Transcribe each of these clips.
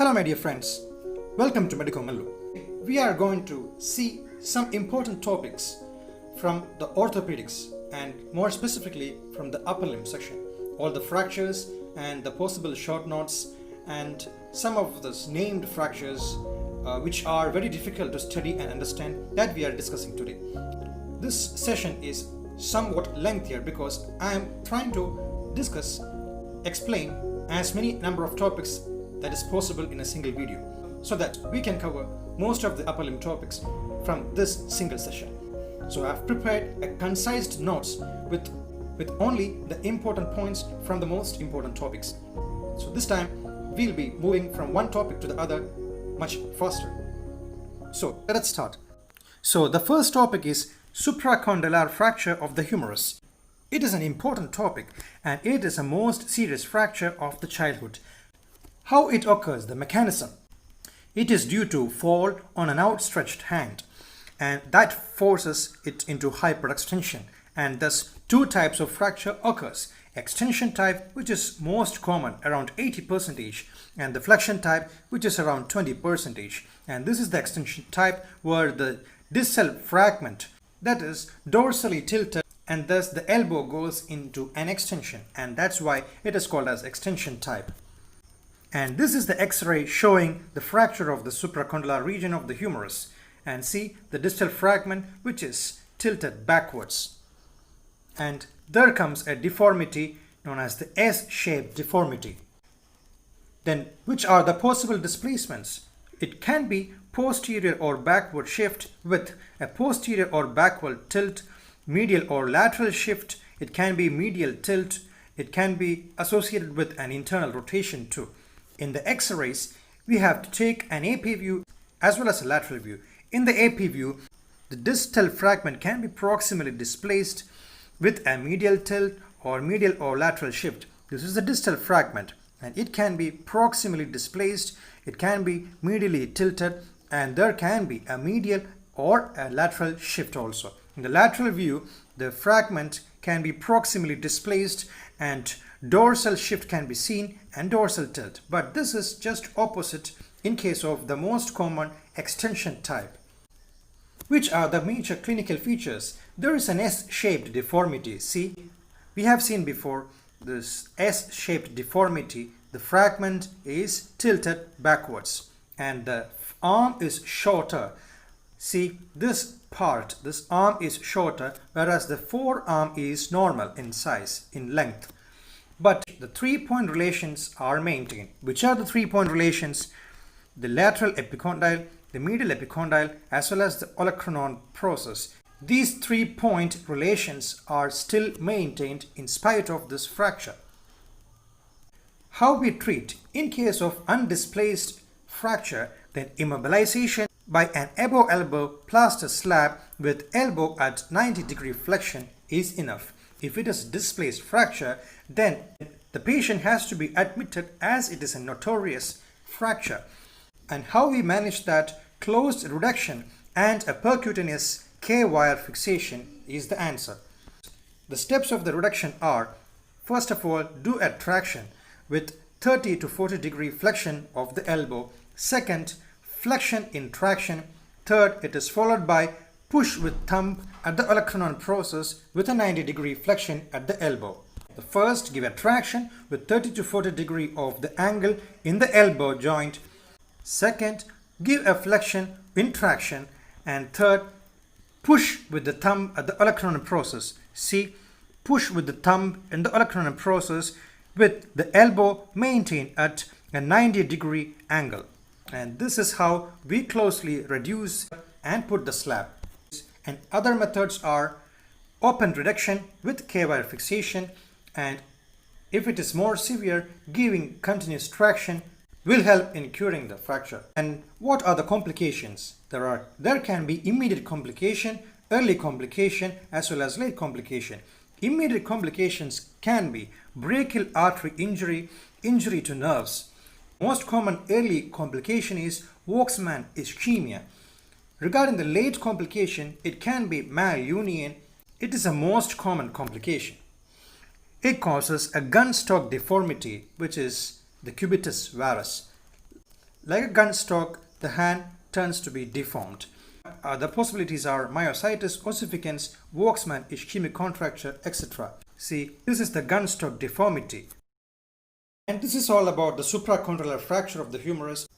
Hello my dear friends, welcome to Medico Mellu. We are going to see some important topics from the orthopedics and more specifically from the upper limb section. All the fractures and the possible short notes and some of those named fractures which are very difficult to study and understand that we are discussing today. This session is somewhat lengthier because I am trying to explain as many number of topics that is possible in a single video so that we can cover most of the upper limb topics from this single session. So I have prepared a concise notes with only the important points from the most important topics. So this time we'll be moving from one topic to the other much faster. So let's start. So the first topic is supracondylar fracture of the humerus. It is an important topic and it is a most serious fracture of the childhood. How it occurs, the mechanism. It is due to fall on an outstretched hand and that forces it into hyperextension, and thus two types of fracture occurs. Extension type, which is most common, around 80%, and the flexion type, which is around 20%. And this is the extension type where the distal fragment, that is dorsally tilted, and thus the elbow goes into an extension, and that's why it is called as extension type. And this is the X-ray showing the fracture of the supracondylar region of the humerus. And see the distal fragment which is tilted backwards. And there comes a deformity known as the S-shaped deformity. Then which are the possible displacements? It can be posterior or backward shift with a posterior or backward tilt, medial or lateral shift. It can be medial tilt. It can be associated with an internal rotation too. In the X-rays, we have to take an AP view as well as a lateral view. In the AP view, the distal fragment can be proximally displaced with a medial tilt or medial or lateral shift. This is the distal fragment and it can be proximally displaced, it can be medially tilted, and there can be a medial or a lateral shift also. In the lateral view, the fragment can be proximally displaced and dorsal shift can be seen and dorsal tilt, but this is just opposite in case of the most common extension type. Which are the major clinical features? There is an S-shaped deformity. See, we have seen before this S-shaped deformity. The fragment is tilted backwards and the arm is shorter. See, this arm is shorter, whereas the forearm is normal in size, in length. But the 3-point relations are maintained. Which are the 3-point relations? The lateral epicondyle, the medial epicondyle, as well as the olecranon process. These 3-point relations are still maintained in spite of this fracture. How we treat? In case of undisplaced fracture, then immobilization by an above elbow plaster slab with elbow at 90-degree flexion is enough. If it is displaced fracture, then the patient has to be admitted as it is a notorious fracture. And how we manage that? Closed reduction and a percutaneous K-wire fixation is the answer. The steps of the reduction are: first of all, do a traction with 30 to 40 degree flexion of the elbow. Second, flexion in traction. Third, it is followed by push with thumb at the olecranon process with a 90-degree flexion at the elbow. The first, give a traction with 30 to 40 degree of the angle in the elbow joint. Second, give a flexion in traction. And third, push with the thumb at the olecranon process. See, push with the thumb in the olecranon process with the elbow maintained at a 90-degree angle. And this is how we closely reduce and put the slab. And other methods are open reduction with K-wire fixation, and if it is more severe, giving continuous traction will help in curing the fracture. And what are the complications? There can be immediate complication, early complication, as well as late complication. Immediate complications can be brachial artery injury, injury to nerves. Most common early complication is Volkmann ischemia. Regarding the late complication, it can be malunion. It is a most common complication. It causes a gun stock deformity, which is the Cubitus Valgus. Like a gun stock, the hand turns to be deformed. The possibilities are myositis, ossificans, Volkmann, ischemic contracture, etc. See, this is the gun stock deformity. And this is all about the supracondylar fracture of the humerus.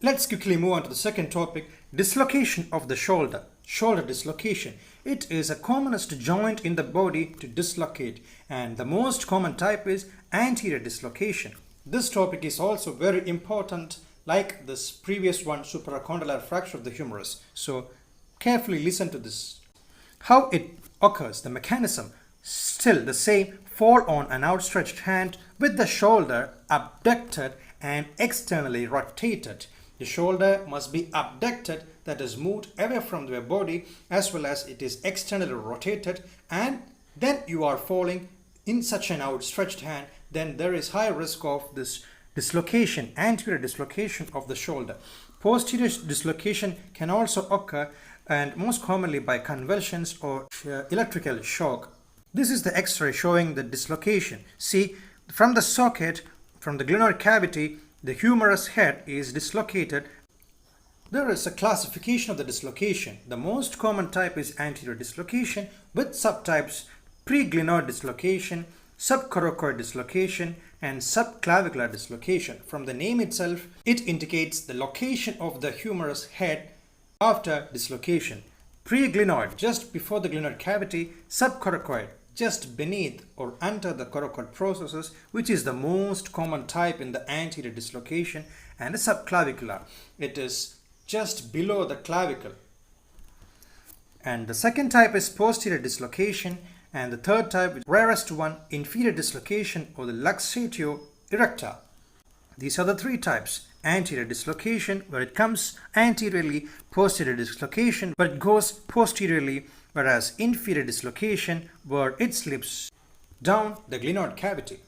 Let's quickly move on to the second topic, dislocation of the shoulder. Shoulder dislocation. It is a commonest joint in the body to dislocate, and the most common type is anterior dislocation. This topic is also very important, like this previous one, supracondylar fracture of the humerus. So carefully listen to this. How it occurs, the mechanism, still the same, fall on an outstretched hand with the shoulder abducted and externally rotated. The shoulder must be abducted, that is moved away from the body, as well as it is externally rotated, and then you are falling in such an outstretched hand. Then there is high risk of this dislocation, anterior dislocation of the shoulder. Posterior dislocation can also occur, and most commonly by convulsions or electrical shock. This is the X-ray showing the dislocation. See, from the socket, from the glenoid cavity, the humerus head is dislocated. There is a classification of the dislocation. The most common type is anterior dislocation with subtypes preglenoid dislocation, subcoracoid dislocation, and subclavicular dislocation. From the name itself, it indicates the location of the humerus head after dislocation. Preglenoid, just before the glenoid cavity, subcoracoid, just beneath or under the coracoid processes, which is the most common type in the anterior dislocation, and the subclavicular. It is just below the clavicle. And the second type is posterior dislocation, and the third type is rarest one, inferior dislocation or the luxatio erecta. These are the three types. Anterior dislocation, where it comes anteriorly, posterior dislocation, where it goes posteriorly, whereas inferior dislocation, where it slips down the glenoid cavity.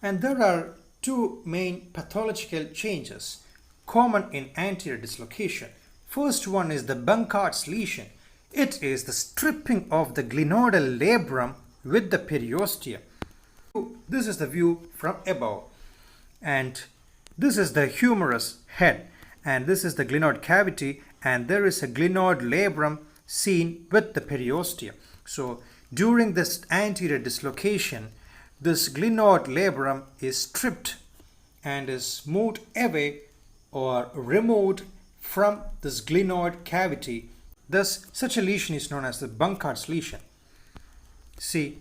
And there are two main pathological changes common in anterior dislocation. First one is the Bankhart's lesion. It is the stripping of the glenoidal labrum with the periosteum. This is the view from above, and this is the humerus head, and this is the glenoid cavity, and there is a glenoid labrum seen with the periosteum. So during this anterior dislocation, this glenoid labrum is stripped and is moved away or removed from this glenoid cavity. Thus, such a lesion is known as the Bankhart's lesion. See,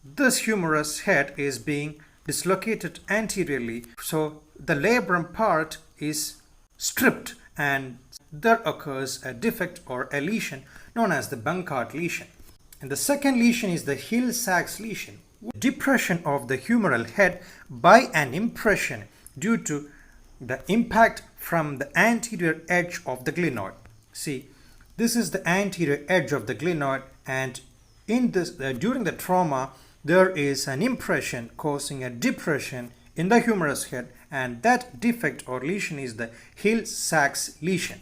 this humerus head is being dislocated anteriorly, so the labrum part is stripped, and there occurs a defect or a lesion known as the Bankhardt lesion. And the second lesion is the Hill-Sachs lesion, depression of the humeral head by an impression due to the impact from the anterior edge of the glenoid. See, this is the anterior edge of the glenoid, and in this during the trauma there is an impression causing a depression in the humerus head, and that defect or lesion is the Hill-Sachs lesion.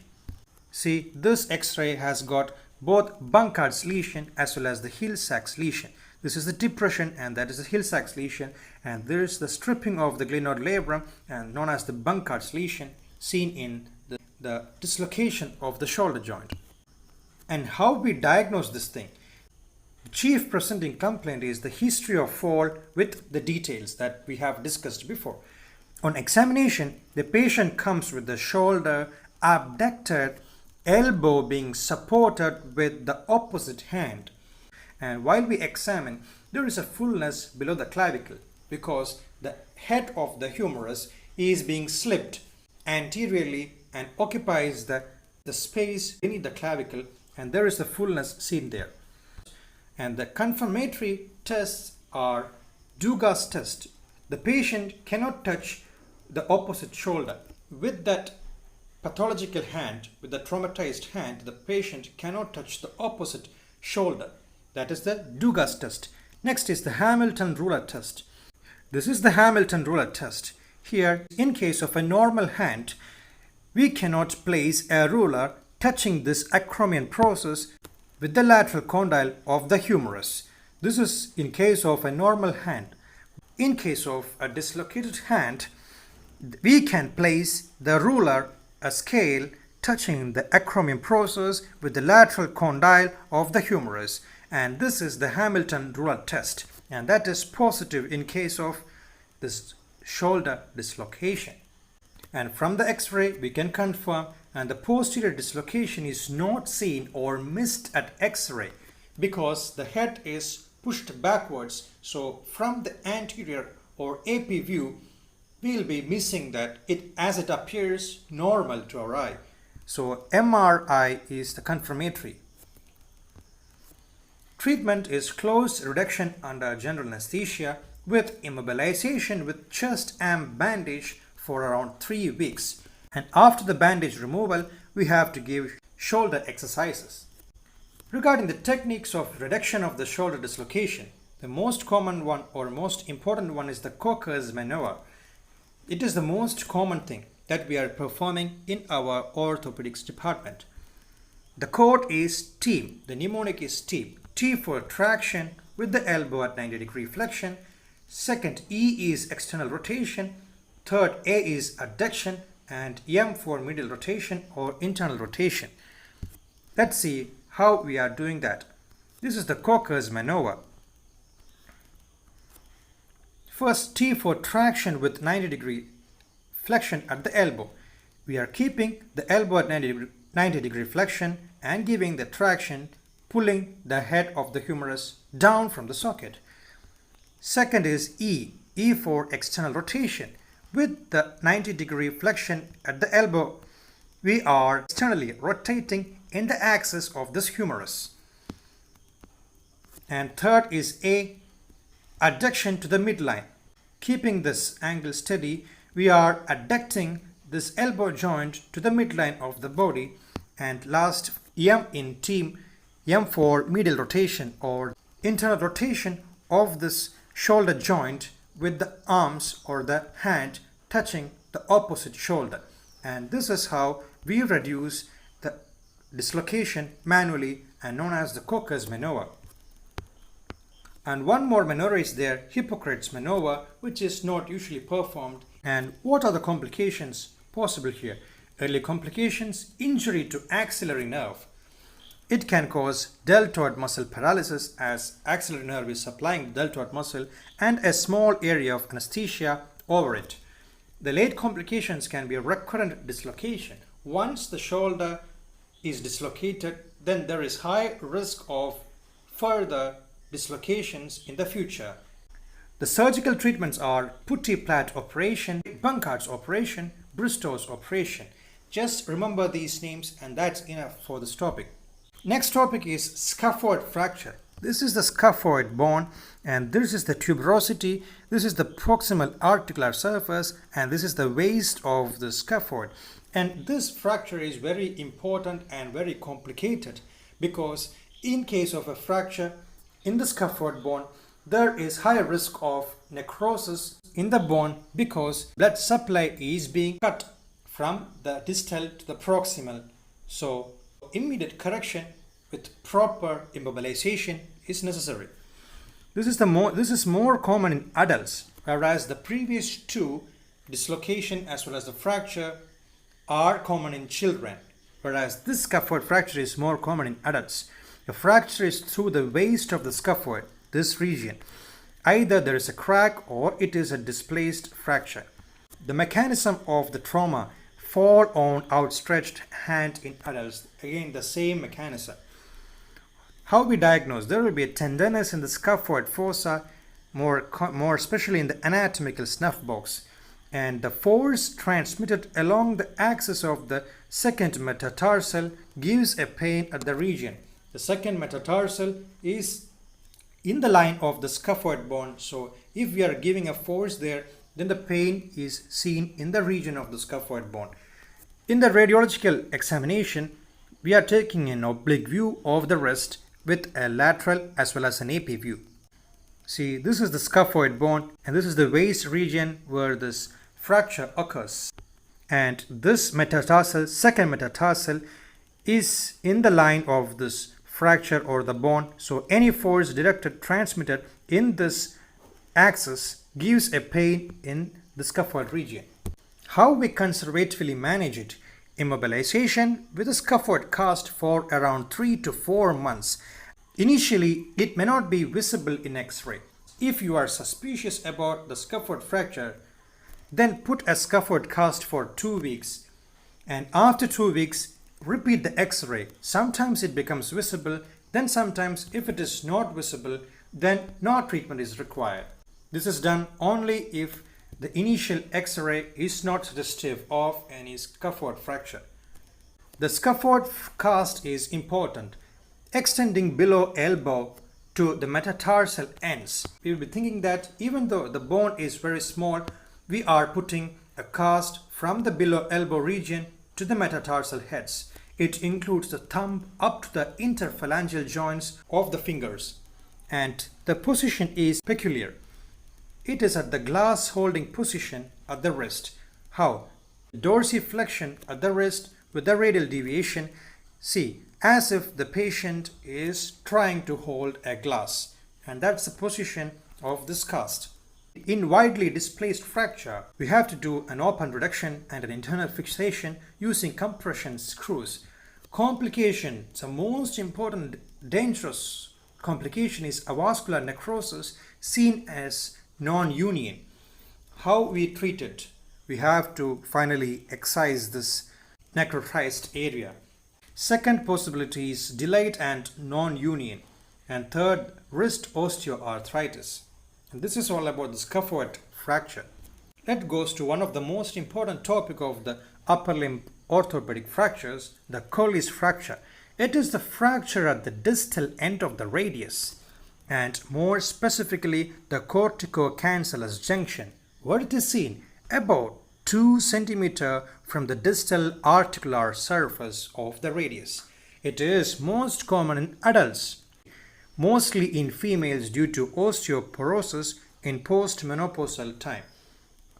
See, this X-ray has got both Bankhart's lesion as well as the Hill-Sachs lesion. This is the depression, and that is the Hill-Sachs lesion, and there is the stripping of the glenoid labrum, and known as the Bankhart's lesion, seen in the dislocation of the shoulder joint. And how we diagnose this thing? The chief presenting complaint is the history of fall with the details that we have discussed before. On examination, the patient comes with the shoulder abducted, elbow being supported with the opposite hand. And while we examine, there is a fullness below the clavicle because the head of the humerus is being slipped anteriorly and occupies the space beneath the clavicle, and there is a fullness seen there. And the confirmatory tests are Dugas test. The patient cannot touch the opposite shoulder. With that pathological hand, with the traumatized hand, the patient cannot touch the opposite shoulder. That is the Dugas test. Next is the Hamilton ruler test. This is the Hamilton ruler test. Here, in case of a normal hand, we cannot place a ruler touching this acromion process with the lateral condyle of the humerus. This is in case of a normal hand. In case of a dislocated hand, we can place the ruler, a scale, touching the acromion process with the lateral condyle of the humerus, and this is the Hamilton ruler test, and that is positive in case of this shoulder dislocation. And from the x-ray we can confirm, and the posterior dislocation is not seen or missed at x-ray because the head is pushed backwards. So from the anterior or AP view we will be missing that as it appears normal to our eye. So MRI is the confirmatory. Treatment is close reduction under general anesthesia with immobilization with chest arm bandage for around 3 weeks. And after the bandage removal, we have to give shoulder exercises. Regarding the techniques of reduction of the shoulder dislocation, the most common one or most important one is the Coker's maneuver. It is the most common thing that we are performing in our orthopedics department. The code is TEAM. The mnemonic is TEAM. T for traction with the elbow at 90-degree flexion. Second, E is external rotation. Third, A is adduction, and M for medial rotation or internal rotation. Let's see how we are doing that. This is the Coker's maneuver. First, T for traction with 90-degree flexion at the elbow. We are keeping the elbow at 90-degree flexion and giving the traction, pulling the head of the humerus down from the socket. Second is E for external rotation. With the 90-degree flexion at the elbow, we are externally rotating in the axis of this humerus. And third is A, adduction to the midline. Keeping this angle steady, we are adducting this elbow joint to the midline of the body. And last, M in TEAM, M for medial rotation or internal rotation of this shoulder joint with the arms or the hand touching the opposite shoulder. And this is how we reduce the dislocation manually and known as the Coker's maneuver. And one more maneuver is there, Hippocrates maneuver, which is not usually performed. And what are the complications possible here? Early complications, injury to axillary nerve. It can cause deltoid muscle paralysis as axillary nerve is supplying the deltoid muscle and a small area of anesthesia over it. The late complications can be a recurrent dislocation. Once the shoulder is dislocated, then there is high risk of further dislocations in the future. The surgical treatments are Putty Platt operation, Bunkart's operation, Bristow's operation. Just remember these names and that's enough for this topic. Next topic is Scaffold Fracture. This is the scaphoid bone and this is the tuberosity, this is the proximal articular surface and this is the waist of the scaphoid. And this fracture is very important and very complicated because in case of a fracture in the scaphoid bone, there is high risk of necrosis in the bone because blood supply is being cut from the distal to the proximal. So immediate correction with proper immobilization is necessary. This is more common in adults, whereas the previous two, dislocation as well as the fracture, are common in children, whereas this scaphoid fracture is more common in adults. The fracture is through the waist of the scaphoid, this region. Either there is a crack or it is a displaced fracture. The mechanism of the trauma, fall on outstretched hand in adults, again the same mechanism. How we diagnose? There will be a tenderness in the scaphoid fossa, more especially in the anatomical snuff box, and the force transmitted along the axis of the second metatarsal gives a pain at the region. The second metatarsal is in the line of the scaphoid bone, so if we are giving a force there, then the pain is seen in the region of the scaphoid bone. In the radiological examination, we are taking an oblique view of the wrist with a lateral as well as an AP view. See, this is the scaphoid bone and this is the waist region where this fracture occurs. And this metatarsal, second metatarsal, is in the line of this fracture or the bone. So any force directed, transmitted in this axis gives a pain in the scaphoid region. How we conservatively manage it? Immobilization with a scaffold cast for around 3 to 4 months. Initially, it may not be visible in X-ray. If you are suspicious about the scaffold fracture, then put a scaffold cast for 2 weeks, and after 2 weeks, repeat the X-ray. Sometimes it becomes visible, then sometimes if it is not visible, then no treatment is required. This is done only if the initial X-ray is not suggestive of any scaffold fracture. The scaffold cast is important, extending below elbow to the metatarsal ends. We will be thinking that even though the bone is very small, we are putting a cast from the below elbow region to the metatarsal heads. It includes the thumb up to the interphalangeal joints of the fingers. And the position is peculiar. It is at the glass holding position at the wrist. How? Dorsiflexion at the wrist with the radial deviation. See, as if the patient is trying to hold a glass. And that's the position of this cast. In widely displaced fracture, we have to do an open reduction and an internal fixation using compression screws. Complication, the most important dangerous complication is avascular necrosis, seen as non-union. How we treat it? We have to finally excise this necrotized area. Second possibility is delayed and non-union. And third, wrist osteoarthritis. And this is all about the scaffold fracture. That goes to one of the most important topic of the upper limb orthopedic fractures, the Colles fracture. It is the fracture at the distal end of the radius, and more specifically the corticocancellous junction, where it is seen about 2 cm from the distal articular surface of the radius. It is most common in adults, mostly in females due to osteoporosis in postmenopausal time.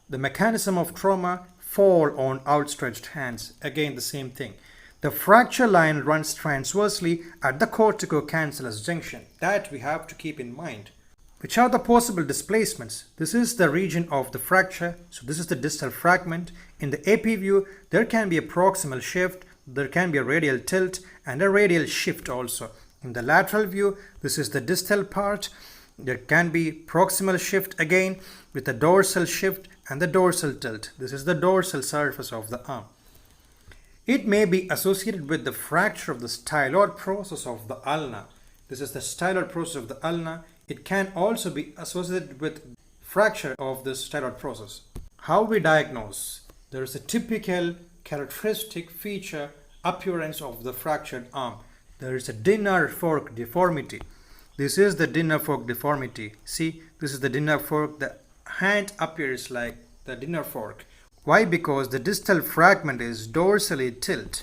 The mechanism of trauma: fall on outstretched hands. Again the same thing. The fracture line runs transversely at the corticocancellous junction. That we have to keep in mind. Which are the possible displacements? This is the region of the fracture. So this is the distal fragment. In the AP view, there can be a proximal shift, there can be a radial tilt and a radial shift also. In the lateral view, this is the distal part. There can be proximal shift again with a dorsal shift and the dorsal tilt. This is the dorsal surface of the arm. It may be associated with the fracture of the styloid process of the ulna. This is the styloid process of the ulna. It can also be associated with fracture of the styloid process. How we diagnose? There is a typical characteristic feature appearance of the fractured arm. There is a dinner fork deformity. This is the dinner fork deformity. See, this is the dinner fork. The hand appears like the dinner fork. Why? Because the distal fragment is dorsally tilt.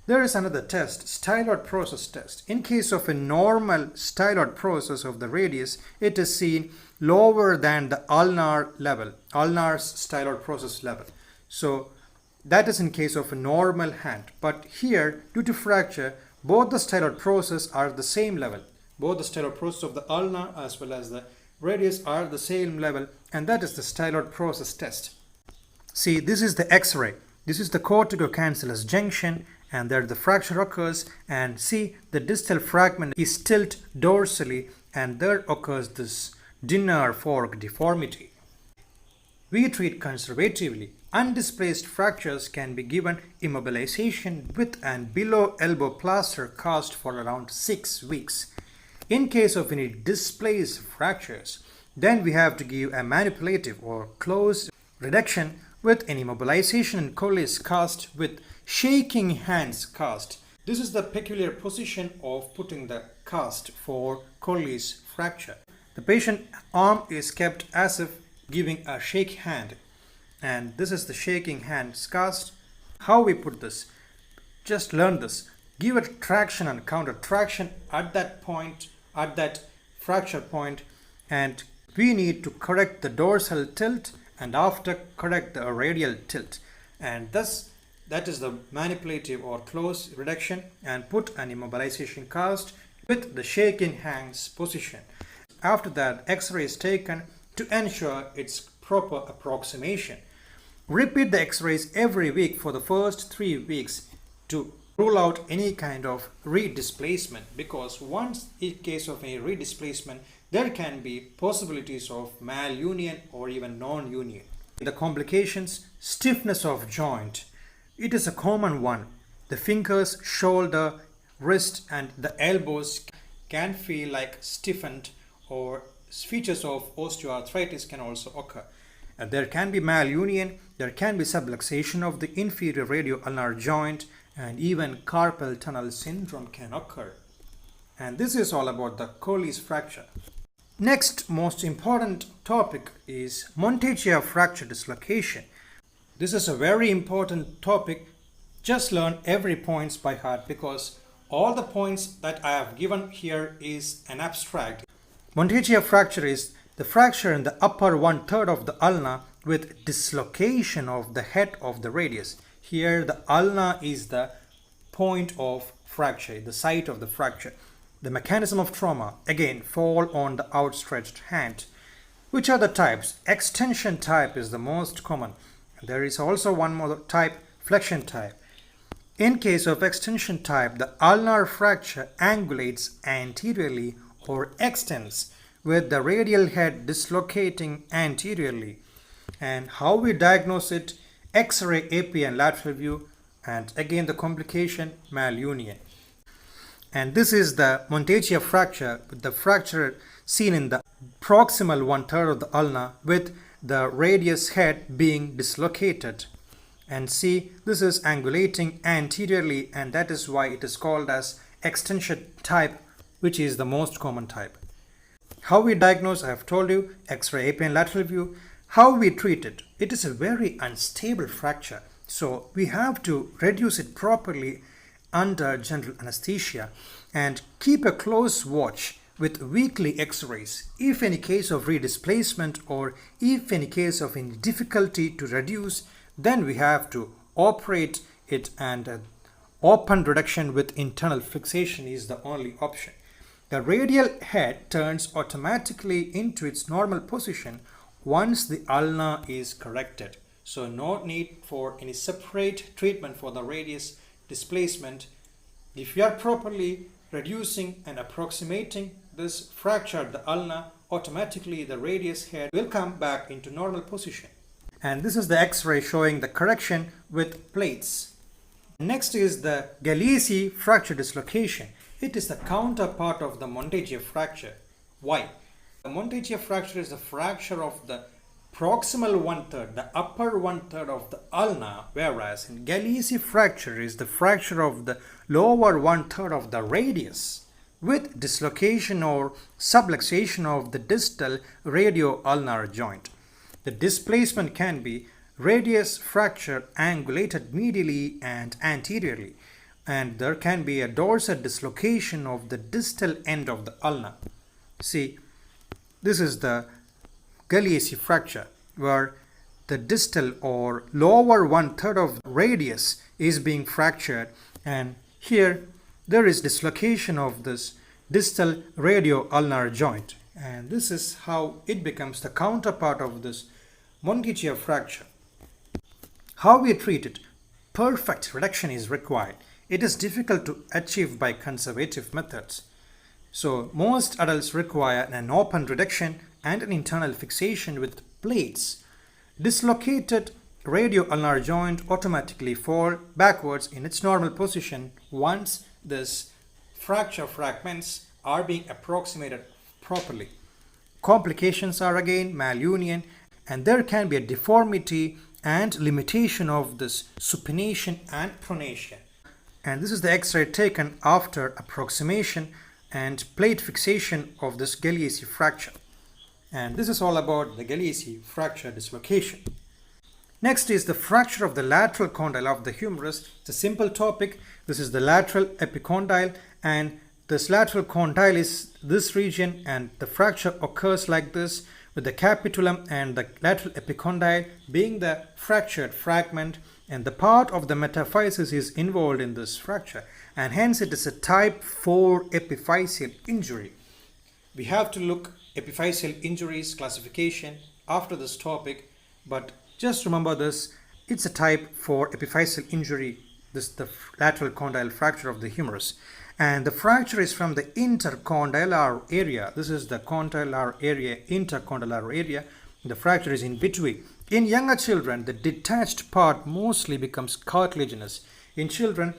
There is another test, styloid process test. In case of a normal styloid process of the radius, it is seen lower than the ulnar level, ulnar's styloid process level. So that is in case of a normal hand. But here, due to fracture, both the styloid process are the same level. Both the styloid process of the ulnar as well as the radius are the same level, and that is the styloid process test. See, this is the X-ray. This is the corticocancellous junction, and there the fracture occurs, and see, the distal fragment is tilt dorsally, and there occurs this dinner fork deformity. We treat conservatively. Undisplaced fractures can be given immobilization with and below elbow plaster cast for around 6 weeks. In case of any displaced fractures, then we have to give a manipulative or close reduction with an immobilization and Colles cast with shaking hands cast. This is the peculiar position of putting the cast for Colles fracture. The patient arm is kept as if giving a shake hand, and this is the shaking hands cast. How we put this? Just learn this. Give a traction and counter traction at that point, at that fracture point, and we need to correct the dorsal tilt and after correct the radial tilt, and thus that is the manipulative or close reduction, and put an immobilization cast with the shaking hands position. After that, X-ray is taken to ensure its proper approximation. Repeat the x-rays every week for the first 3 weeks to rule out any kind of redisplacement, because once in case of a redisplacement there can be possibilities of malunion or even non-union. The complications: stiffness of joint. It is a common one. The fingers, shoulder, wrist and the elbows can feel like stiffened, or features of osteoarthritis can also occur. There can be malunion, there can be subluxation of the inferior radio-ulnar joint, and even carpal tunnel syndrome can occur. And this is all about the Concised fracture. Next most important topic is Monteggia fracture dislocation. This is a very important topic. Just learn every points by heart, because all the points that I have given here is an abstract. Monteggia fracture is the fracture in the upper 1/3 of the ulna with dislocation of the head of the radius. Here the ulna is the point of fracture, the site of the fracture. The mechanism of trauma: again, fall on the outstretched hand. Which are the types? Extension type is the most common. There is also one more type, flexion type. In case of extension type, the ulnar fracture angulates anteriorly or extends, with the radial head dislocating anteriorly. And how we diagnose it? X-ray, AP and lateral view, and again the complication: malunion. And this is the Monteggia fracture, with the fracture seen in the proximal 1/3 of the ulna with the radius head being dislocated. And see, this is angulating anteriorly, and that is why it is called as extension type, which is the most common type. How we diagnose, I have told you, X-ray, AP and lateral view. How we treat it? It is a very unstable fracture, so we have to reduce it properly under general anesthesia and keep a close watch with weekly x-rays. If any case of redisplacement or if any case of any difficulty to reduce, then we have to operate it, and open reduction with internal fixation is the only option. The radial head turns automatically into its normal position once the ulna is corrected. So no need for any separate treatment for the radius displacement. If you are properly reducing and approximating this fracture, the ulna, automatically the radius head will come back into normal position. And this is the x-ray showing the correction with plates. Next is the Gallici fracture dislocation. It is the counterpart of the Monteggia fracture. Why? The Monteggia fracture is the fracture of the proximal 1/3, the upper 1/3 of the ulna, whereas in Gallici fracture is the fracture of the lower 1/3 of the radius with dislocation or subluxation of the distal radio-ulnar joint. The displacement can be radius fracture angulated medially and anteriorly, and there can be a dorsal dislocation of the distal end of the ulna. See, this is the Gallici fracture, where the distal or lower 1/3 of radius is being fractured, and here there is dislocation of this distal radio-ulnar joint, and this is how it becomes the counterpart of this Monteggia fracture. How we treat it? Perfect reduction is required. It is difficult to achieve by conservative methods. So most adults require an open reduction and an internal fixation with plates. Dislocated radio-ulnar joint automatically fall backwards in its normal position once this fracture fragments are being approximated properly. Complications are again malunion, and there can be a deformity and limitation of this supination and pronation. And this is the x-ray taken after approximation and plate fixation of this Gallici fracture. And this is all about the Gallici fracture dislocation. Next is the fracture of the lateral condyle of the humerus. It's a simple topic. This is the lateral epicondyle, and this lateral condyle is this region, and the fracture occurs like this, with the capitulum and the lateral epicondyle being the fractured fragment, and the part of the metaphysis is involved in this fracture, and hence it is a type 4 epiphyseal injury. We have to look epiphyseal injuries classification after this topic, but Just remember this, it's a type for epiphyseal injury, this the lateral condyle fracture of the humerus. And the fracture is from the intercondylar area. This is the condylar area, intercondylar area. The fracture is in between. In younger children, the detached part mostly becomes cartilaginous. In children,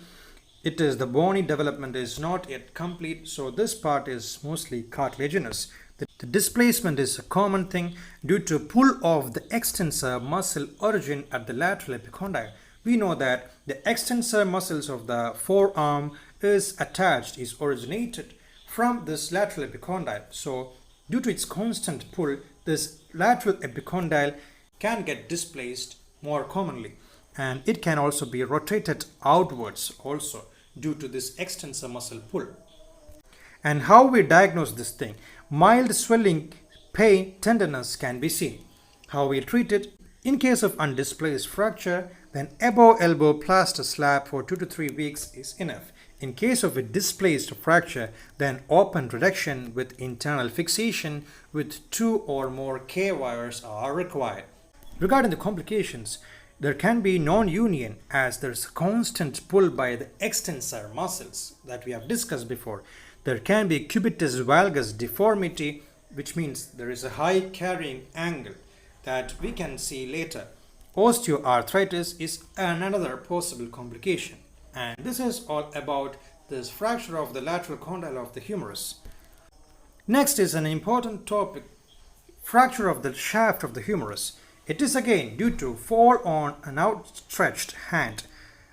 it is the bony development is not yet complete, so this part is mostly cartilaginous. The displacement is a common thing due to pull of the extensor muscle origin at the lateral epicondyle. We know that the extensor muscles of the forearm is originated from this lateral epicondyle. So due to its constant pull, this lateral epicondyle can get displaced more commonly, and it can also be rotated outwards also due to this extensor muscle pull. And how we diagnose this thing? Mild swelling, pain, tenderness can be seen. How we treat it? In case of undisplaced fracture, then above elbow plaster slab for 2 to 3 weeks is enough. In case of a displaced fracture, then open reduction with internal fixation with 2 or more K-wires are required. Regarding the complications, there can be non-union as there is constant pull by the extensor muscles that we have discussed before. There can be Cubitus Valgus deformity, which means there is a high carrying angle that we can see later. Osteoarthritis is another possible complication. And this is all about this fracture of the lateral condyle of the humerus. Next is an important topic, fracture of the shaft of the humerus. It is again due to fall on an outstretched hand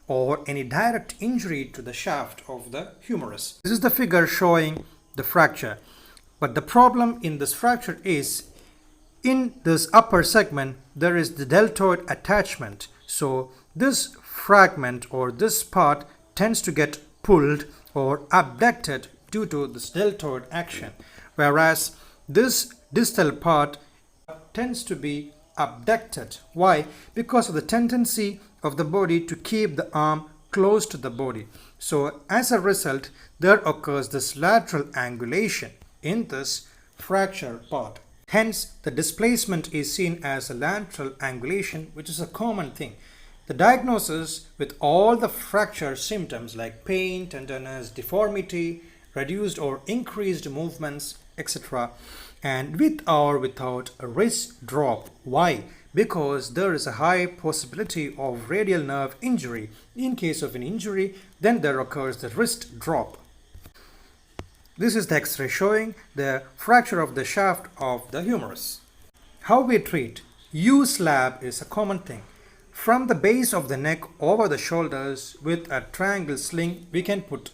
or any direct injury to the shaft of the humerus. This is the figure showing the fracture. But the problem in this fracture is in this upper segment there is the deltoid attachment. So this fragment or this part tends to get pulled or abducted due to this deltoid action, whereas this distal part tends to be abducted. Why? Because of the tendency of the body to keep the arm close to the body. So as a result, there occurs this lateral angulation in this fracture part. Hence, the displacement is seen as a lateral angulation, which is a common thing. The diagnosis with all the fracture symptoms like pain, tenderness, deformity, reduced or increased movements, etc. and with or without a wrist drop. Why? Because there is a high possibility of radial nerve injury. In case of an injury, then there occurs the wrist drop. This is the X-ray showing the fracture of the shaft of the humerus. How we treat? U-slab is a common thing. From the base of the neck over the shoulders with a triangle sling we can put.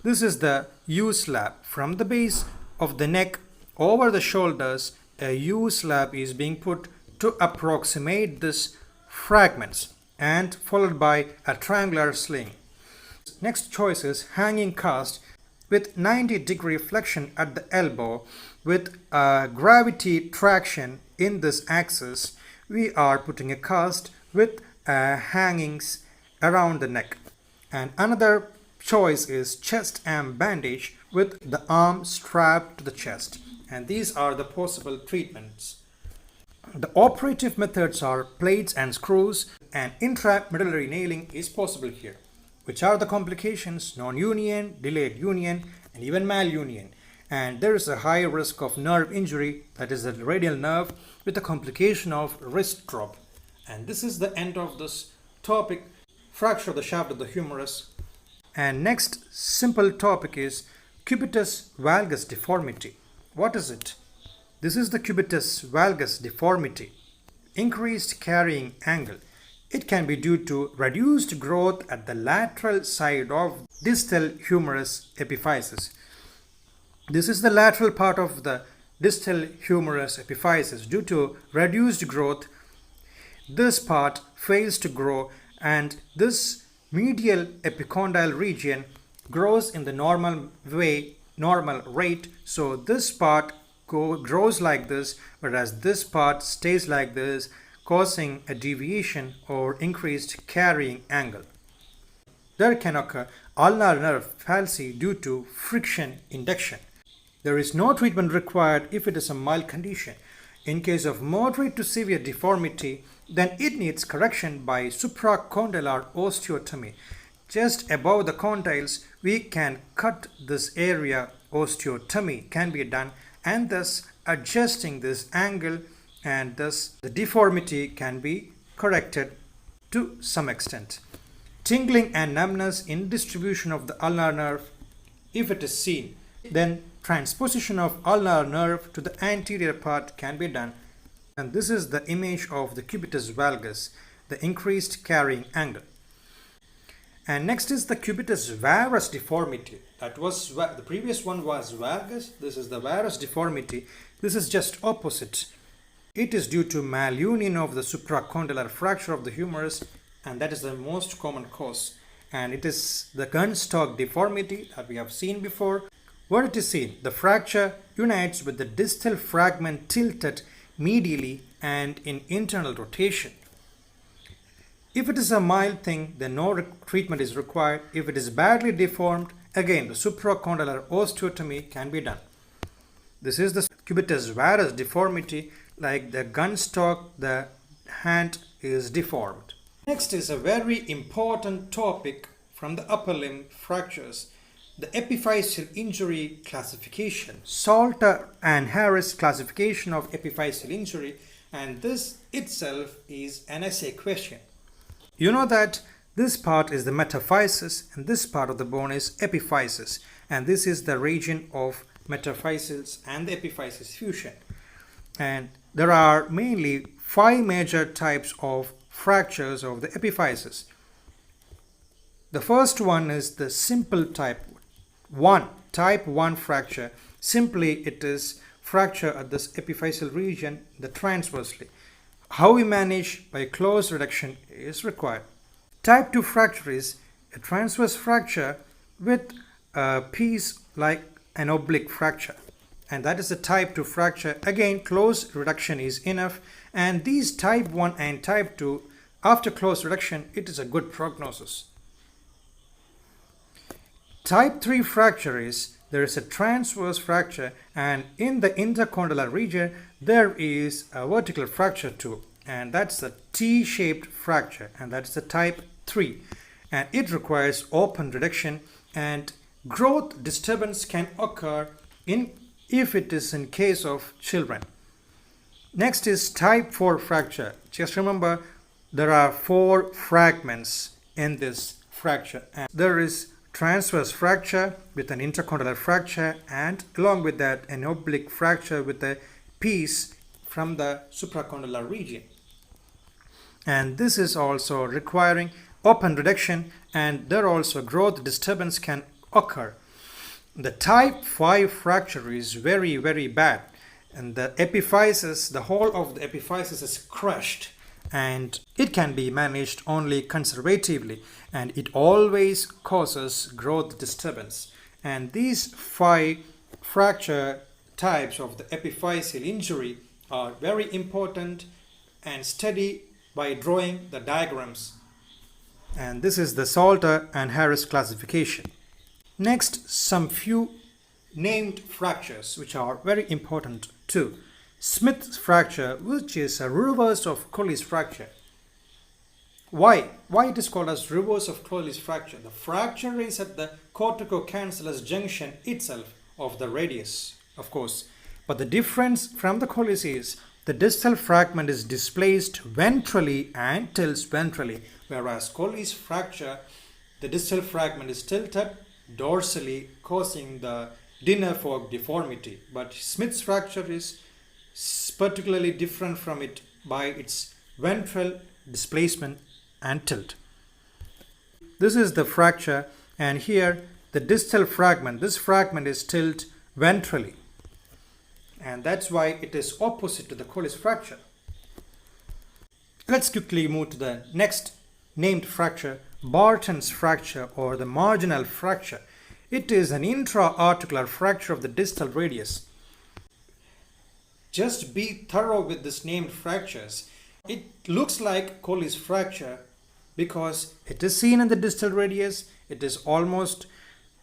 This is the U-slab. From the base of the neck over the shoulders, a U-slab is being put to approximate this fragments and followed by a triangular sling. Next choice is hanging cast with 90-degree flexion at the elbow with gravity traction in this axis. We are putting a cast with hangings around the neck. And another choice is chest arm bandage with the arm strapped to the chest. And these are the possible treatments. The operative methods are plates and screws, and intramedullary nailing is possible here. Which are the complications? Non-union, delayed union, and even malunion. And there is a high risk of nerve injury, that is the radial nerve, with the complication of wrist drop. And this is the end of this topic, fracture of the shaft of the humerus. And next simple topic is Cubitus Valgus deformity. What is it? This is the Cubitus Valgus deformity, increased carrying angle. It can be due to reduced growth at the lateral side of distal humerus epiphysis. This is the lateral part of the distal humerus epiphysis. Due to reduced growth, this part fails to grow, and this medial epicondyle region grows in the normal rate. So this part grows like this, whereas this part stays like this, causing a deviation or increased carrying angle. There can occur ulnar nerve palsy due to friction induction. There is no treatment required if it is a mild condition. In case of moderate to severe deformity, then it needs correction by supracondylar osteotomy. Just above the condyles, we can cut this area. Osteotomy can be done, and thus adjusting this angle, and thus the deformity can be corrected to some extent. Tingling and numbness in distribution of the ulnar nerve, if it is seen, then transposition of ulnar nerve to the anterior part can be done. And this is the image of the cubitus valgus, the increased carrying angle. And next is the cubitus varus deformity. That was the previous one was valgus. This is the varus deformity. This is just opposite. It is due to malunion of the supracondylar fracture of the humerus, and that is the most common cause. And it is the gun stock deformity that we have seen before. Where it is seen, the fracture unites with the distal fragment tilted medially and in internal rotation. If it is a mild thing, then no treatment is required. If it is badly deformed, again the supracondylar osteotomy can be done. This is the cubitus varus deformity. Like the gun stock, the hand is deformed. Next is a very important topic from the upper limb fractures, the epiphyseal injury classification. Salter and Harris classification of epiphyseal injury, and this itself is an essay question. You know that this part is the metaphysis and this part of the bone is epiphysis, and this is the region of metaphysis and the epiphysis fusion. And there are mainly 5 major types of fractures of the epiphysis. The first one is the simple type 1 fracture. Simply it is fracture at this epiphyseal region, the transversely. How we manage by close reduction is required. Type 2 fracture is a transverse fracture with a piece like an oblique fracture, and that is a type 2 fracture. Again, close reduction is enough, and these type 1 and type 2, after close reduction, it is a good prognosis. Type 3 fracture is there is a transverse fracture, and in the intercondylar region there is a vertical fracture too, and that's the T-shaped fracture, and that's the type 3, and it requires open reduction, and growth disturbance can occur if it is in case of children. Next is type 4 fracture. Just remember there are 4 fragments in this fracture, and there is transverse fracture with an intercondylar fracture, and along with that an oblique fracture with a piece from the supracondylar region, and this is also requiring open reduction, and there also growth disturbance can occur. The type 5 fracture is very bad, and the epiphysis, the whole of the epiphysis is crushed, and it can be managed only conservatively, and it always causes growth disturbance. And these 5 fracture types of the epiphyseal injury are very important, and study by drawing the diagrams. And this is the Salter and Harris classification. Next, some few named fractures which are very important too. Smith's fracture, which is a reverse of Colles fracture. Why it is called as reverse of Colles fracture? The fracture is at the corticocancellous junction itself of the radius, of course. But the difference from the Colles is the distal fragment is displaced ventrally and tilts ventrally, whereas Colles fracture, the distal fragment is tilted dorsally, causing the dinner fork deformity. But Smith's fracture is particularly different from it by its ventral displacement and tilt. This is the fracture, and here the distal fragment, this fragment is tilt ventrally, and that's why it is opposite to the Colles fracture. Let's quickly move to the next named fracture, Barton's fracture or the marginal fracture. It is an intra-articular fracture of the distal radius. Just be thorough with this named fractures. It looks like Colles fracture because it is seen in the distal radius. It is almost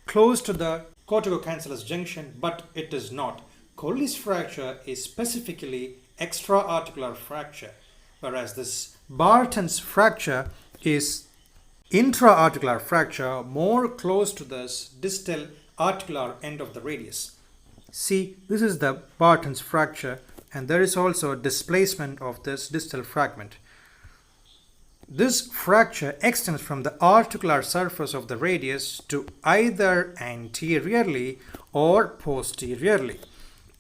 close to the corticocancellous junction, but it is not. Colles fracture is specifically extra-articular fracture, whereas this Bartons fracture is intra-articular fracture, more close to this distal articular end of the radius. See, this is the Bartons fracture, and there is also a displacement of this distal fragment. This fracture extends from the articular surface of the radius to either anteriorly or posteriorly.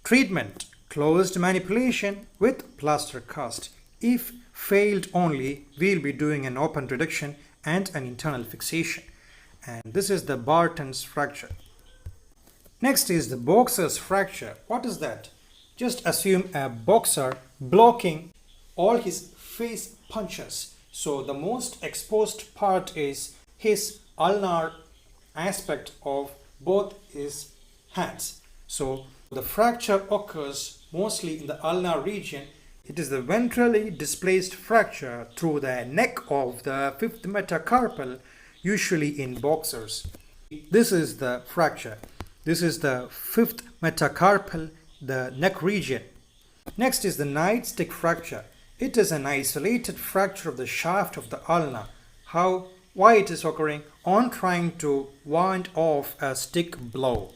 Treatment: closed manipulation with plaster cast. If failed only, we'll be doing an open reduction and an internal fixation. And this is the Bartons fracture. Next is the boxer's fracture. What is that? Just assume a boxer blocking all his face punches. So the most exposed part is his ulnar aspect of both his hands. So the fracture occurs mostly in the ulnar region. It is the ventrally displaced fracture through the neck of the fifth metacarpal, usually in boxers. This is the fracture. This is the fifth metacarpal, the neck region. Next is the nightstick fracture. It is an isolated fracture of the shaft of the ulna. Why it is occurring? On trying to wind off a stick blow.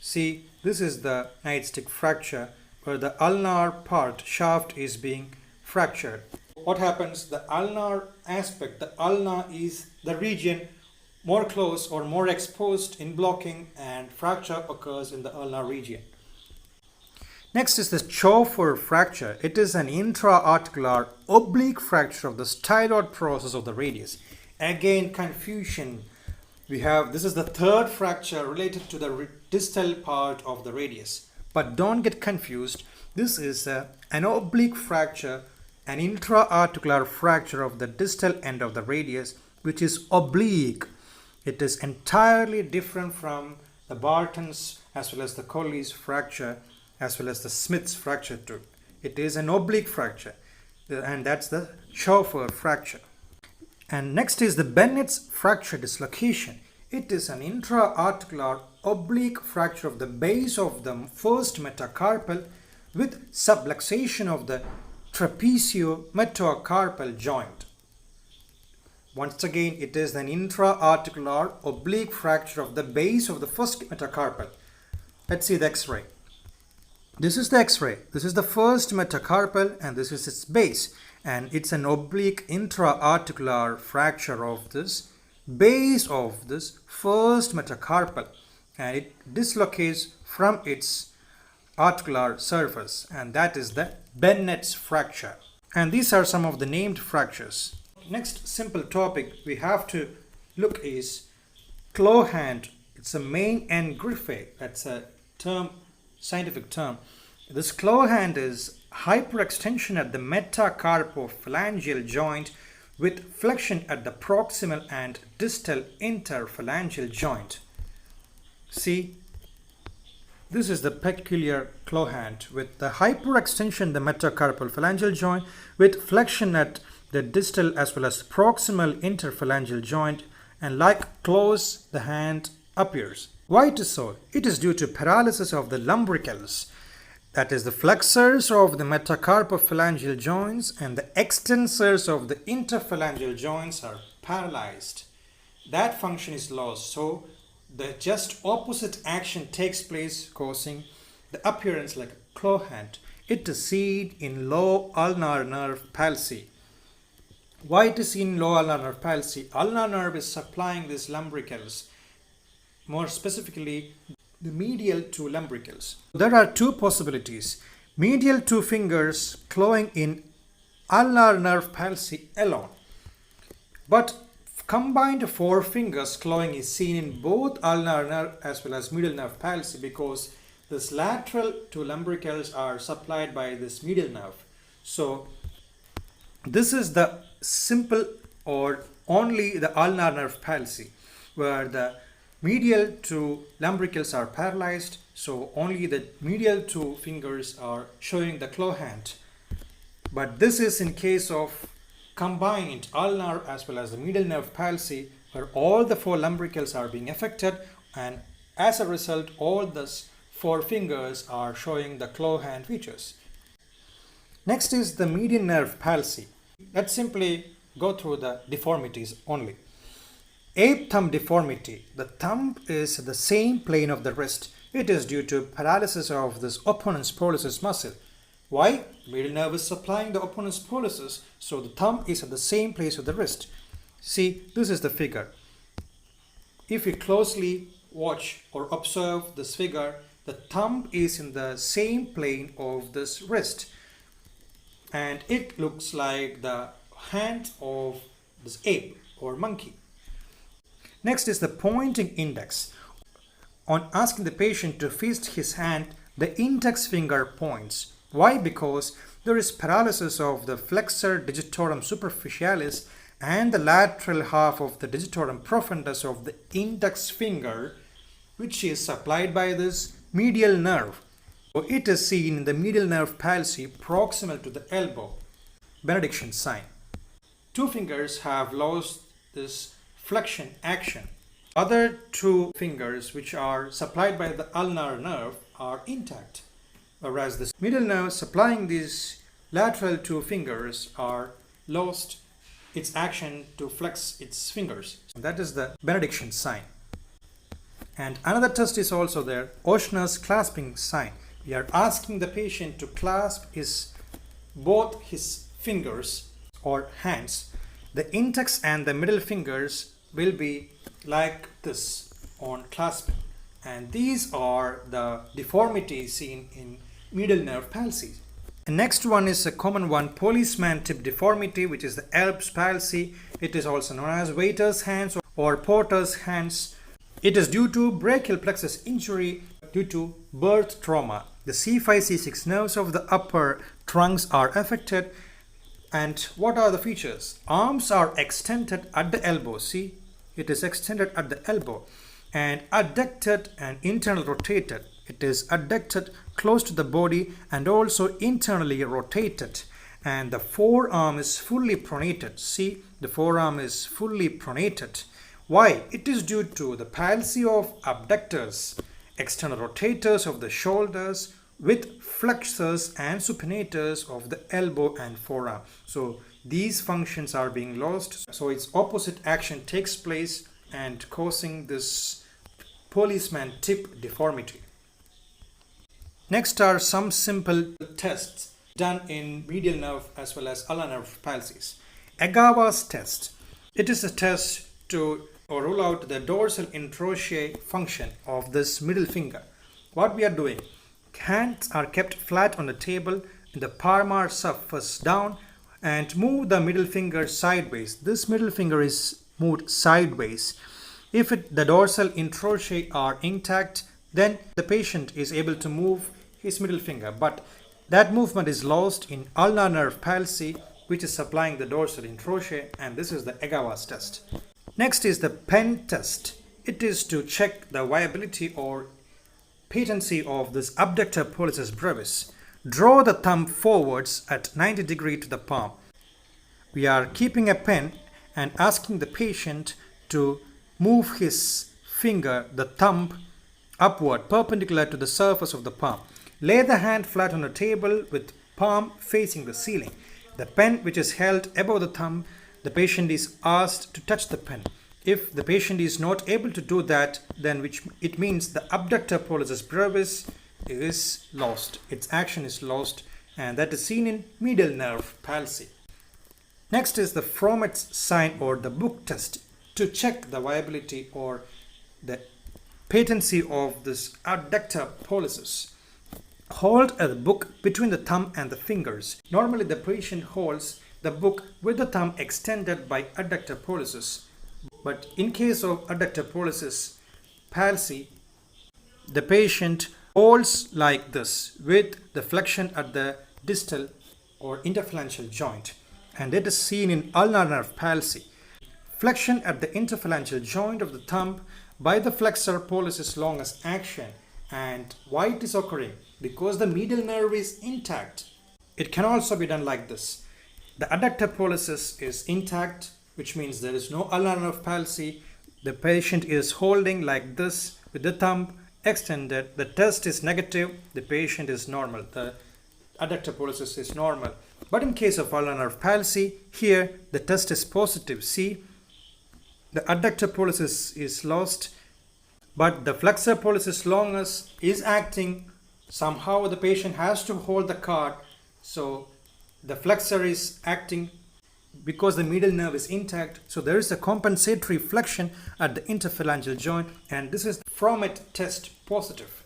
See, this is the nightstick fracture where the ulnar part shaft is being fractured. What happens? The ulnar aspect, the ulna is the region more close or more exposed in blocking, and fracture occurs in the ulnar region. Next is the Chauffeur fracture. It is an intra-articular oblique fracture of the styloid process of the radius. Again, confusion. This is the third fracture related to the distal part of the radius. But don't get confused. This is an oblique fracture, an intra-articular fracture of the distal end of the radius, which is oblique. It is entirely different from the Bartons as well as the Colles fracture, as well as the Smith's fracture too. It is an oblique fracture, and that's the Chauffeur fracture. And next is the Bennetts fracture dislocation. It is an intra-articular oblique fracture of the base of the first metacarpal with subluxation of the trapeziometacarpal joint. Once again, it is an intra-articular oblique fracture of the base of the first metacarpal. Let's see the X-ray. This is the X-ray. This is the first metacarpal and this is its base. And it's an oblique intra-articular fracture of this base of this first metacarpal. And it dislocates from its articular surface. And that is the Bennetts fracture. And these are some of the named fractures. Next simple topic we have to look is claw hand. It's a main end griffe. That's a term, scientific term. This claw hand is hyperextension at the metacarpophalangeal joint with flexion at the proximal and distal interphalangeal joint. See, this is the peculiar claw hand with the hyperextension the metacarpal phalangeal joint with flexion at the distal as well as proximal interphalangeal joint, and like claws the hand appears. Why it is so? It is due to paralysis of the lumbricals, that is the flexors of the metacarpophalangeal joints and the extensors of the interphalangeal joints are paralyzed. That function is lost, so the just opposite action takes place, causing the appearance like a claw hand. It is seen in low ulnar nerve palsy. Why it is seen in low ulnar nerve palsy? Ulnar nerve is supplying these lumbricals, more specifically the medial two lumbricals. There are two possibilities. Medial two fingers clawing in ulnar nerve palsy alone. But combined four fingers clawing is seen in both ulnar nerve as well as medial nerve palsy because this lateral two lumbricals are supplied by this medial nerve. So this is the simple or only the ulnar nerve palsy where the medial two lumbricals are paralyzed, so only the medial two fingers are showing the claw hand. But this is in case of combined ulnar as well as the medial nerve palsy where all the four lumbricals are being affected, and as a result all the four fingers are showing the claw hand features. Next is the median nerve palsy. Let's simply go through the deformities only. Ape thumb deformity. The thumb is the same plane of the wrist. It is due to paralysis of this opponent's pollicis muscle. Why? Medial nerve is supplying the opponent's pollicis, so the thumb is at the same place of the wrist. See, this is the figure. If you closely watch or observe this figure, the thumb is in the same plane of this wrist, and it looks like the hand of this ape or monkey. Next is the pointing index. On asking the patient to fist his hand, the index finger points. Why? Because there is paralysis of the flexor digitorum superficialis and the lateral half of the digitorum profundus of the index finger, which is supplied by this medial nerve. So it is seen in the medial nerve palsy proximal to the elbow. Benediction sign. Two fingers have lost this flexion action. Other two fingers, which are supplied by the ulnar nerve, are intact, whereas the medial nerve supplying these lateral two fingers are lost its action to flex its fingers. That is the benediction sign. And another test is also there, Ochsner's clasping sign. We are asking the patient to clasp both his fingers or hands. The index and the middle fingers will be like this on clasping, and these are the deformities seen in medial nerve palsy. The next one is a common one, policeman tip deformity, which is the Erb's palsy. It is also known as waiter's hands or porter's hands. It is due to brachial plexus injury due to birth trauma. The C5, C6 nerves of the upper trunks are affected. And what are the features? Arms are extended at the elbow. See, it is extended at the elbow, and adducted and internal rotated. It is adducted close to the body and also internally rotated. And the forearm is fully pronated. See, the forearm is fully pronated. Why? It is due to the palsy of abductors, external rotators of the shoulders, with flexors and supinators of the elbow and forearm. So these functions are being lost. So its opposite action takes place and causing this policeman tip deformity. Next are some simple tests done in medial nerve as well as ulnar nerve palsies. Egawas test. It is a test to rule out the dorsal interosseous function of this middle finger. What we are doing? Hands are kept flat on the table and the palmar surface down, and move the middle finger sideways. This middle finger is moved sideways. If the dorsal interosseous are intact, then the patient is able to move his middle finger. But that movement is lost in ulnar nerve palsy, which is supplying the dorsal interosseous, and this is the Egawas test. Next is the pen test. It is to check the viability or patency of this abductor pollicis brevis. Draw the thumb forwards at 90 degrees to the palm. We are keeping a pen and asking the patient to move his finger, the thumb, upward, perpendicular to the surface of the palm. Lay the hand flat on the table with palm facing the ceiling. The pen, which is held above the thumb, the patient is asked to touch the pen. If the patient is not able to do that, then it means the abductor pollicis brevis is lost. Its action is lost, and that is seen in medial nerve palsy. Next is the Fromet's sign or the book test to check the viability or the patency of this adductor pollicis. Hold a book between the thumb and the fingers. Normally the patient holds the book with the thumb extended by adductor pollicis. But in case of adductor pollicis palsy, the patient holds like this with the flexion at the distal or interphalangeal joint, and it is seen in ulnar nerve palsy. Flexion at the interphalangeal joint of the thumb by the flexor pollicis longus action. And why it is occurring? Because the medial nerve is intact. It can also be done like this. The adductor pollicis is intact, which means there is no ulnar nerve palsy. The patient is holding like this with the thumb extended, the test is negative, the patient is normal, the adductor pollicis is normal. But in case of ulnar nerve palsy, here the test is positive. See, the adductor pollicis is lost, but the flexor pollicis longus is acting. Somehow the patient has to hold the cart, so the flexor is acting because the medial nerve is intact. So there is a compensatory flexion at the interphalangeal joint, and this is from it test positive.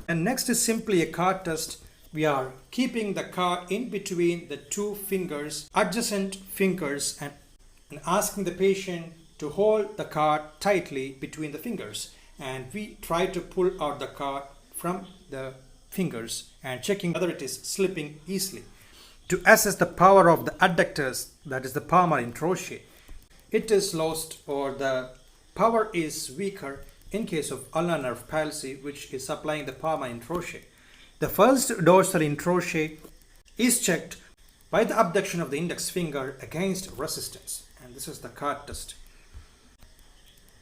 And next is simply a cart test. We are keeping the cart in between the two fingers, adjacent fingers, and asking the patient to hold the cart tightly between the fingers. And we try to pull out the cart from the fingers and checking whether it is slipping easily. To assess the power of the adductors, that is the palmar interosseous, it is lost or the power is weaker in case of ulnar nerve palsy, which is supplying the palmar interosseous. The first dorsal interosseous is checked by the abduction of the index finger against resistance, and this is the cart test.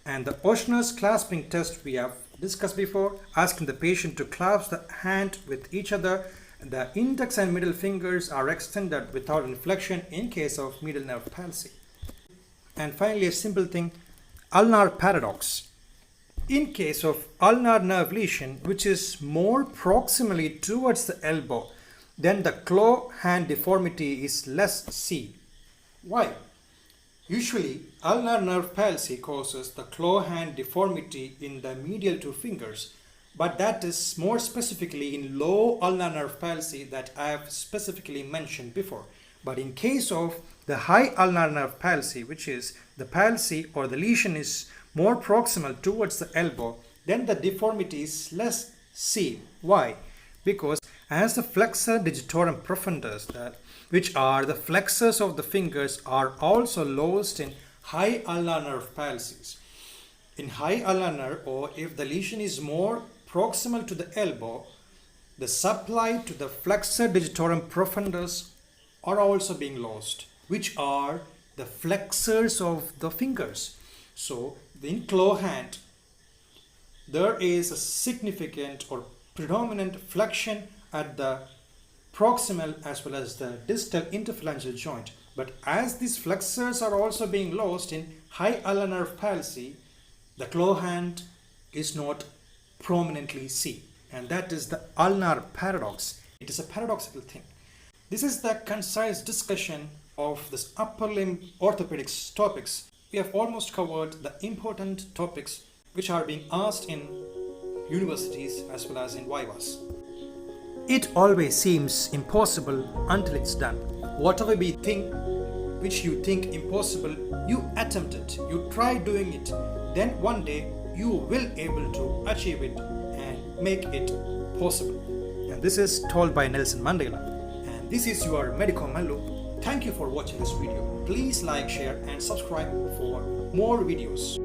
And the Ochsner's clasping test we have discussed before, asking the patient to clasp the hand with each other. The index and middle fingers are extended without inflection in case of medial nerve palsy. And finally, a simple thing, ulnar paradox. In case of ulnar nerve lesion, which is more proximally towards the elbow, then the claw hand deformity is less C. Why? Usually, ulnar nerve palsy causes the claw hand deformity in the medial two fingers, but that is more specifically in low ulnar nerve palsy that I have specifically mentioned before. But in case of the high ulnar nerve palsy, which is the palsy or the lesion is more proximal towards the elbow, then the deformity is less C. Why? Because as the flexor digitorum profundus, which are the flexors of the fingers, are also lost in high ulnar nerve palsies. In high ulnar nerve, or if the lesion is more proximal to the elbow, the supply to the flexor digitorum profundus are also being lost, which are the flexors of the fingers. So in claw hand, there is a significant or predominant flexion at the proximal as well as the distal interphalangeal joint. But as these flexors are also being lost in high ulnar nerve palsy, the claw hand is not prominently C, and that is the ulnar paradox. It is a paradoxical thing. This is the concise discussion of this upper limb orthopedics topics. We have almost covered the important topics which are being asked in universities as well as in Egawas. It always seems impossible until it's done. Whatever we think, which you think impossible, you attempt it, you try doing it, then one day you will able to achieve it and make it possible. And this is told by Nelson Mandela. And this is your Medico Mello. Thank you for watching this video. Please like, share and subscribe for more videos.